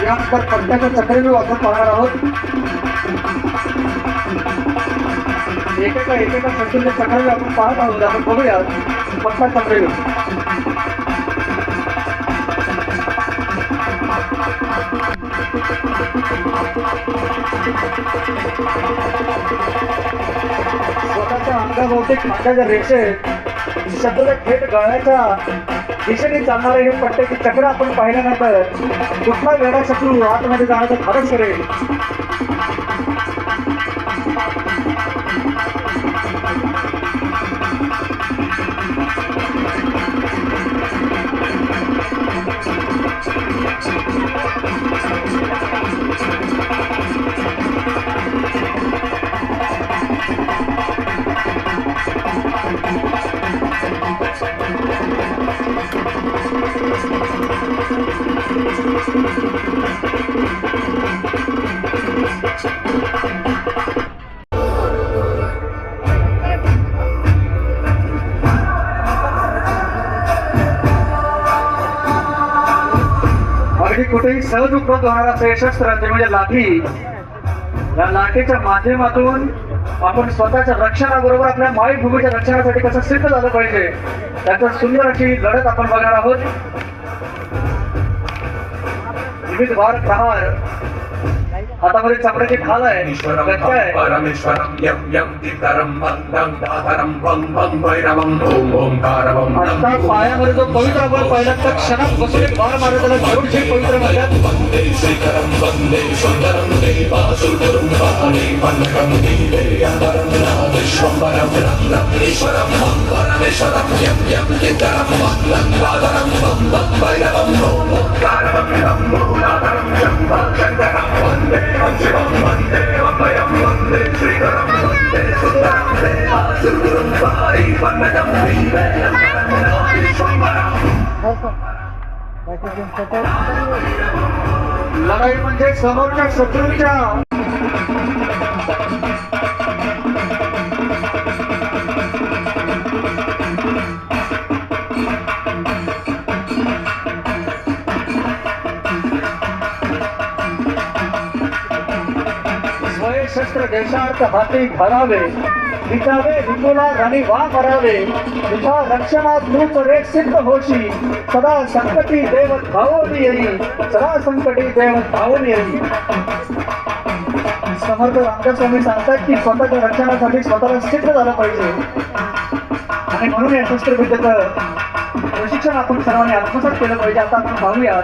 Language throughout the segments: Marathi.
यानंतर पट्ट्याच्या चक्रीने आपण पाहणार आहोत. एकेका संख्येच्या चक्राने आपण पाहत आहोत. आपण बघूया पट्टा चक्री. स्वतःच्या अंगाभोवती खांद्याच्या रेषेत शब्दाच्या थेट गळ्याच्या दिशेने चालणारे हे पट्ट्याची चक्र आपण पाहिल्यानंतर कुठला वेडा शत्रू आतमध्ये जाण्याचं धाडस करेल. अगदी कुठेही सहज उपलब्ध होणार असं हे शस्त्र ते म्हणजे लाठी. या लाठीच्या माध्यमातून आपण स्वतःच्या रक्षणाबरोबर आपल्या मायभूमीच्या रक्षणासाठी कसं सिद्ध झालं पाहिजे त्याचं सुंदर अशी लढत आपण बघणार आहोत. विविध वार प्रहार हातामध्ये चपड्याची खाल आहे. आता पायामध्ये जो पवित्र आपण पहिल्या तर क्षणात बसून एक वार मारत त्याला घेऊन जे पवित्र म्हणतात. लढाई म्हणजे समोरच्या शत्रूच्या शस्त्र देशार्थ हाती धरावे, विटावे हिंदूला राणी वा करावे, तुझ्या रक्षणात तूच रे सिद्ध होशी, सदा संकटी देवत धावून येई, सदा संकटी देवत धावून येई. समर्थ रामदास स्वामी सांगतात की स्वतःच्या रक्षणासाठी स्वतःला सिद्ध झालं पाहिजे आणि म्हणून या शस्त्रविद्येचं प्रशिक्षण आपण सर्वांनी आत्मसात केलं पाहिजे. आता आपण पाहूया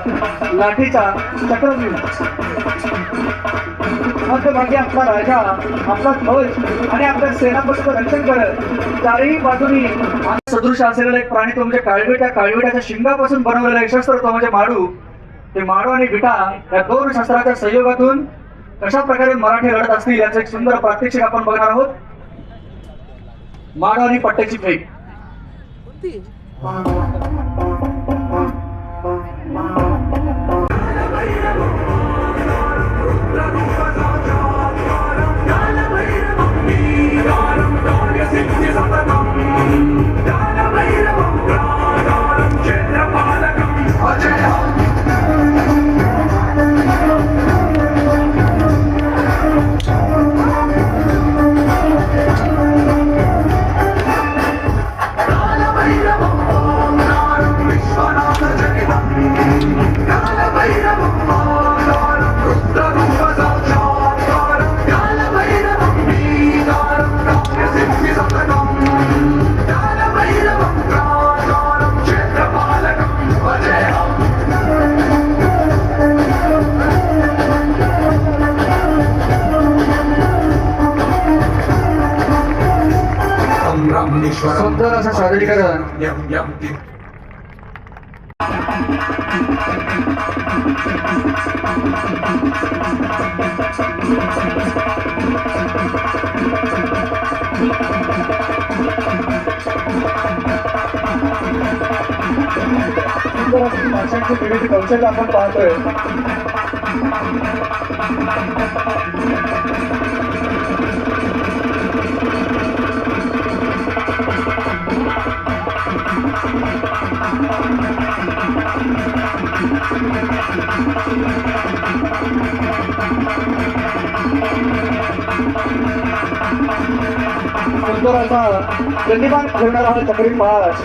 लाठीचा चक्रव्यूह. मध्यभागी आपला राजा, आपला ध्वज आणि आपल्या सेनापतीचं रक्षण करत चारही बाजूनी सदृश असलेला एक प्राणी तो म्हणजे काळवीट. त्या काळविटाच्या शिंगापासून बनवलेला एक शस्त्र तो म्हणजे माडू. ते माडू आणि विटा या दोन शस्त्राच्या संयोगातून कशा प्रकारे मराठी लढत असतील याचं एक सुंदर प्रात्यक्षिक आपण बघणार आहोत. माडू आणि पट्ट्याची फेक. सुंदर असं सादरीकरण. भाषांची विविध कौशल्य आपण पाहतोय. सुंदर असा गतिमान फिरणारा हा चक्री महाराज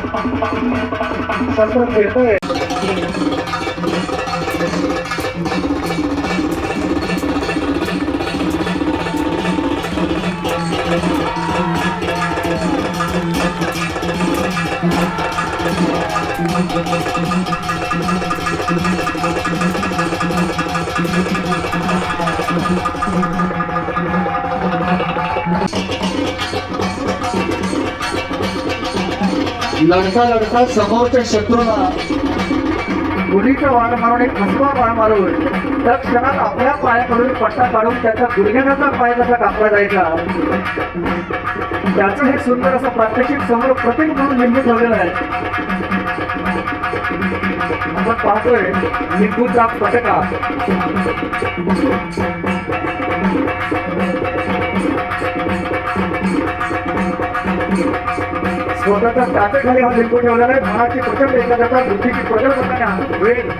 शस्त्र फिरतोय. लढता लढता समोरच्या शत्रूला गुढीचा वार मारून एक फसवा वार मारून त्या क्षणात आपल्या पायाकडून पट्टा काढून त्याचा गुडघ्याचा पाय कसा कापला जायचा त्याचं हे सुंदर असं प्रात्यक्षिक समोर प्रतीक म्हणून लिंबू ठेवलेलं आहे. आपण पाहतोय लिंबूचा पटका. स्वतःच्या ताब्याखाली हा लिंबू ठेवलेला आहे. मनाची प्रचंड एकाग्रता, बुद्धीची प्रगल्भता वेळ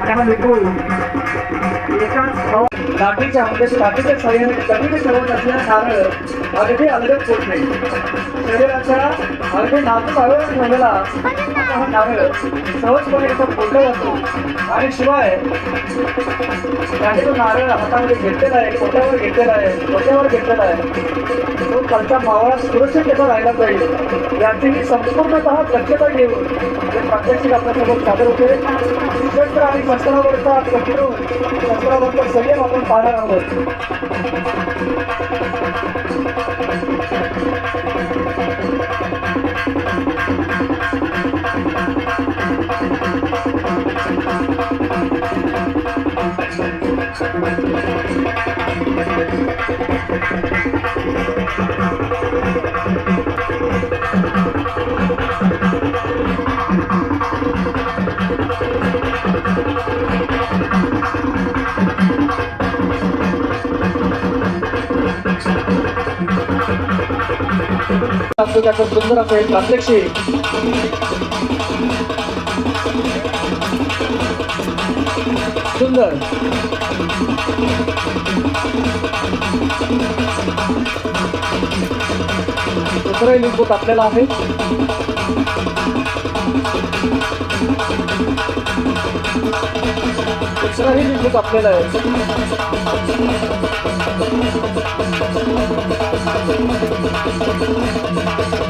आणि हा लिंबू एकाच लाठीच्या लाठीच्या साह्याने कधीही ठेवत असलेला नारळ अगदी अलगद होत नाही. शरीराच्या अगदी नाजूक अवयवात ठेवलेला हा नारळ सहजपणे असा फोडला जातो आणि शिवाय त्याने तो नारळ हातामध्ये घेतलेला आहे, पोटावर घेतलेला आहे, डोक्यावर घेतलेला आहे. तो खालचा मावळा सुरक्षित कसा राहिला पाहिजे याची संपूर्णतः दक्षता घेऊन हे प्रात्यक्षिक आपल्यासोबत सादर होते. शस्त्र आणि शस्त्रावरचा कठीण शस्त्रावरचा संयम आपण पाहणार आहोत. त्याचं सुंदर असं एक प्रात्यक्षिक सुंदर दुसराही लिंबू कापलेला आहे. दुसराही लिंबू कापलेला आहे.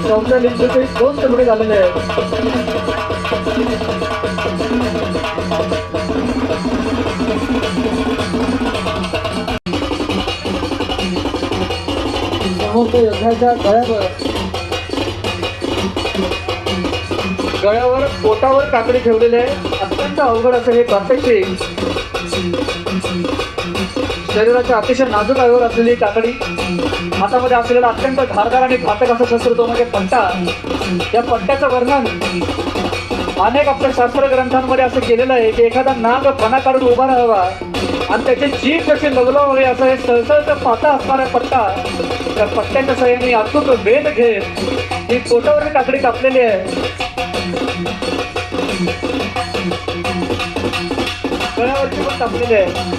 चौथ्या लिंबूचे 2 तुकडे झालेले आहेत. समोरच्या योद्ध्याच्या गळ्यावर पोटावर काकडी ठेवलेले आहे. अत्यंत अवघड असं हे प्रात्यक्षिक. शरीराच्या अतिशय नाजूक अवयवर असलेली काकडी, हातामध्ये असलेला अत्यंत धारदार आणि घातक असं शस्त्र तो म्हणजे पट्टा. या पट्ट्याचं वर्णन अनेक आपल्या शास्त्र ग्रंथांमध्ये असं केलेलं आहे की एखादा नाग फणा काढून उभा राहावा आणि त्याची जीभ कशी लगलावली असं हे सळसळचं पाता असणारा पट्टा त्या पट्ट्याच्या सहाय्याने अचूक वेध घेत ही पोटावर काकडी कापलेली आहे. गळ्यावरची पण कापलेली आहे.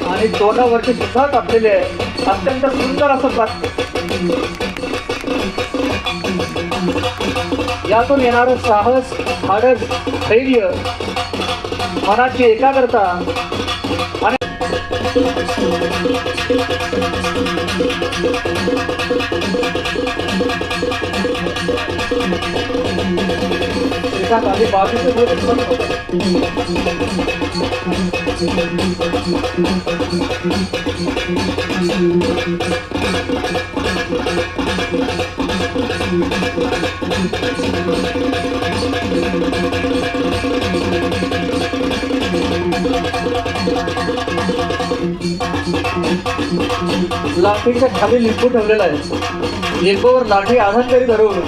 आणि तोंडावरची सुद्धा कापलेली आहे. अत्यंत सुंदर असं यातून येणारं साहस, धाडस, धैर्य, मनाची एकाग्रता आणि एका आधी लाठीच्या खाली लिंबू ठेवलेला आहे. लिंबूवर लाठी आधारकारी धरून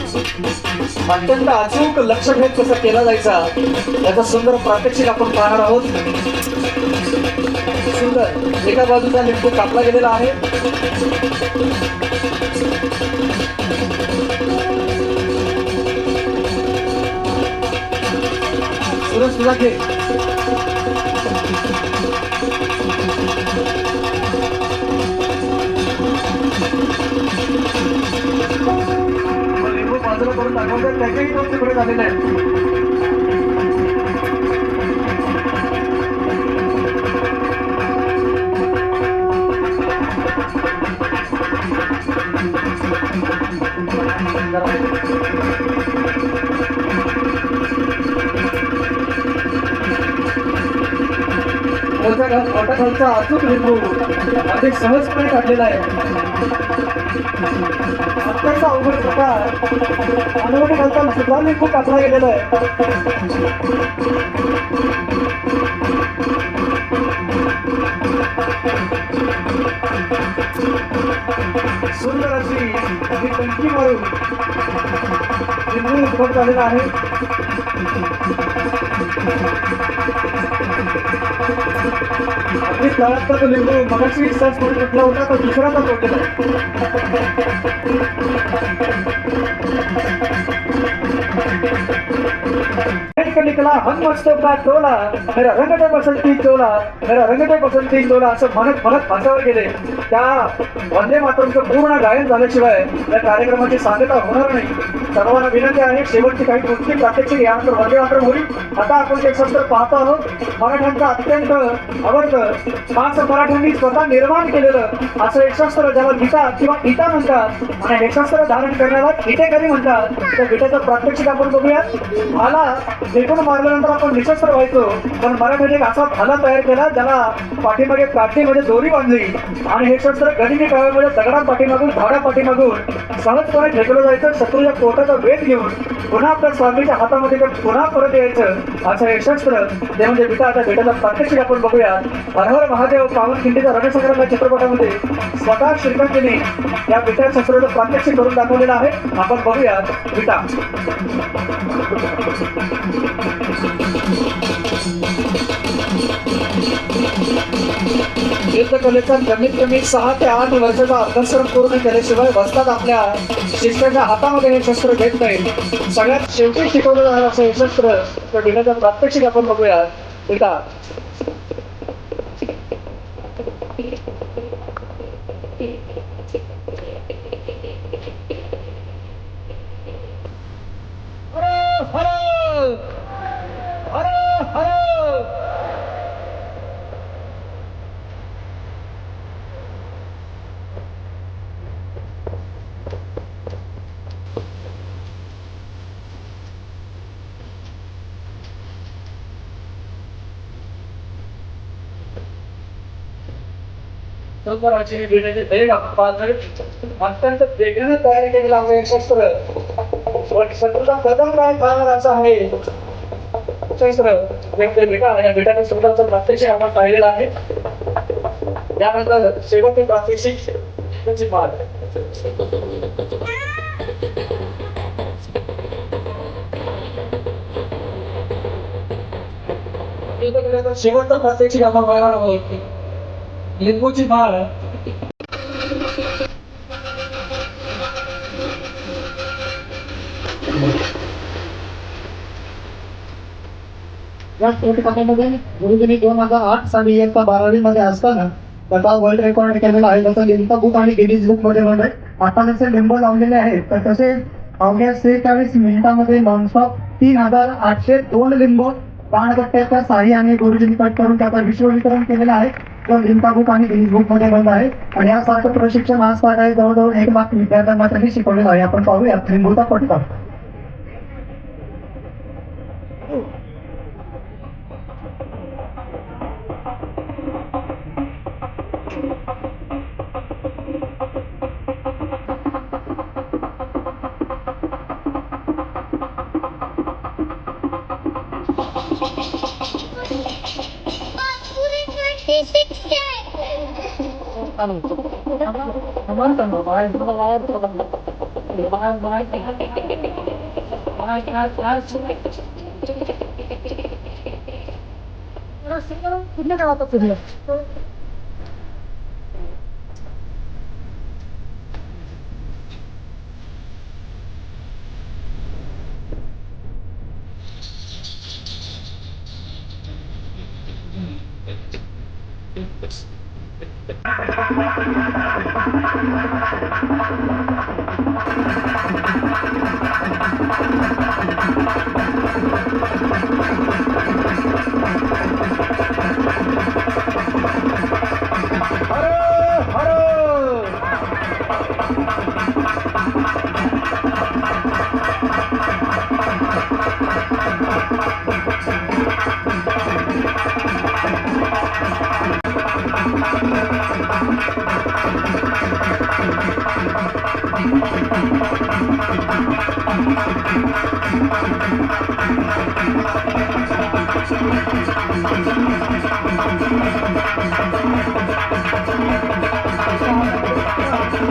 अत्यंत अचूक लक्षभेद कसा केला जायचा याचा सुंदर प्रात्यक्षिक आपण पाहणार आहोत. सुंदर एका बाजूचा लिंबू कापला गेलेला आहे. सुरज तुला घे. करून दाखवतात त्याच्याही 2 तुकडे झालेले आहेत. मोठा खालचा अचूक लिंबू अधिक सहजपणे काढलेला आहे. आत्ताचा अवघड प्रकार अनवटी खालचा सुद्धा लिंबू कापला गेलेला आहे. सुंदर अशी ही टंकी मारून लिंबू उद्भव झालेला आहे. अगदी तळातला तो लिंबू मगाशी सहज करून कुठला होता तो दुसराचा तोडलेला निकला हम मस्तों का टोला मेरा रंगटे बसंती चोला मेरा रंगटे बसंती चोला असं म्हणत म्हणत फासावर गेले. त्या वंदे मातरमचं पूर्ण गायन झाल्याशिवाय या कार्यक्रमाची सांगता होणार नाही. सर्वांना विनंती आहे शेवटची काही गोष्टी प्रात्यक्षिक यानंतर वंदे मातरम होईल. आता आपण ते शस्त्र पाहतो आहोत. मराठ्यांचं अत्यंत आवडतं खास मराठ्यांनी स्वतः निर्माण केलेलं असं एक शस्त्र ज्याला गीता किंवा गीता म्हणतात आणि हे शस्त्र धारण करण्याला गीतेकरी म्हणतात. त्या गीतेचं प्रात्यक्षिक आपण बघूया. भाला देखून मारल्यानंतर आपण निशस्त्र व्हायचो पण मराठ्याने एक असा भाला तयार केला ज्याला पाठीमागे काठीमध्ये दोरी बांधली आणि हे शस्त्र गनिमी काळामध्ये दगडा पाठीमागून झाडा पाठीमागून सहजपणे फेकलं जायचं. शत्रूच्या पोटाचा वेध घेऊन पुन्हा आपल्या स्वामीच्या हातामध्ये पुन्हा परत यायचं असं हे शस्त्र ते म्हणजे विटा. आता विटाचा प्रात्यक्षिक आपण बघूया. हर हर महादेव पावनखिंडीच्या रणसंग्राम या चित्रपटामध्ये स्वतः श्रीकांतजीने या विटा शस्त्राचं प्रात्यक्षिक करून दाखवलेलं आहे. आपण बघूया विटा. युद्धकलेचा कमीत कमी 6 ते 8 वर्षाचा अभ्यासक्रम पूर्ण केल्याशिवाय वस्तात आपल्या शिष्याच्या हातामध्ये हे शस्त्र घेत नाही. सगळ्यात शेवटी शिकवलं जाणार असं हे शस्त्र तर घेण्याचा प्रात्यक्षिक आपण बघूया. विटा अत्यंत वेगळं तयार केलेलं आहे शस्त्र. पण शत्रूचा कदम काय पाहणार असं आहे शस्त्र बेटाने शस्त्राचं प्रात्यक्षिक आपण पाहिलेलं आहे. त्यानंतर शेवटचे प्रात्यक्षिक त्याची माल शेवटचं प्रात्यक्षिक आपण पाहणार आहोत. लिंबूची माळ या स्फोटकामध्ये गुरुजींनी 2008 साली इयत्ता 12वी मध्ये असताना त्याचा वर्ल्ड रेकॉर्ड केलेला आहे. त्याचा लिंका बुक आणि गिनीज बुक मध्ये मध्ये आता त्याचे लिंबू लावलेले आहेत. तर तसे अवघ्या 46 मिनिटांमध्ये नॉनस्टॉप 3802 लिंबू बाणगट्ट्याच्या साह्याने गुरुजींनी कट करून त्याचा विश्ववितरण केलेला आहे. तो लिंका बुक आणि गिनीज बुक मध्ये बंद आहे. आणि यासारखं प्रशिक्षण आज आहे जवळजवळ 1 लाख विद्यार्थ्यांना त्यांनी शिकवलेलं आहे. आपण पाहूयात लिंबूचा पटका.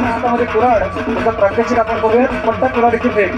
हातामध्ये कुऱ्हाड, त्याचा प्रात्यक्षिक आपण बघूयात. पट्टा कुऱ्हाडीची भेट.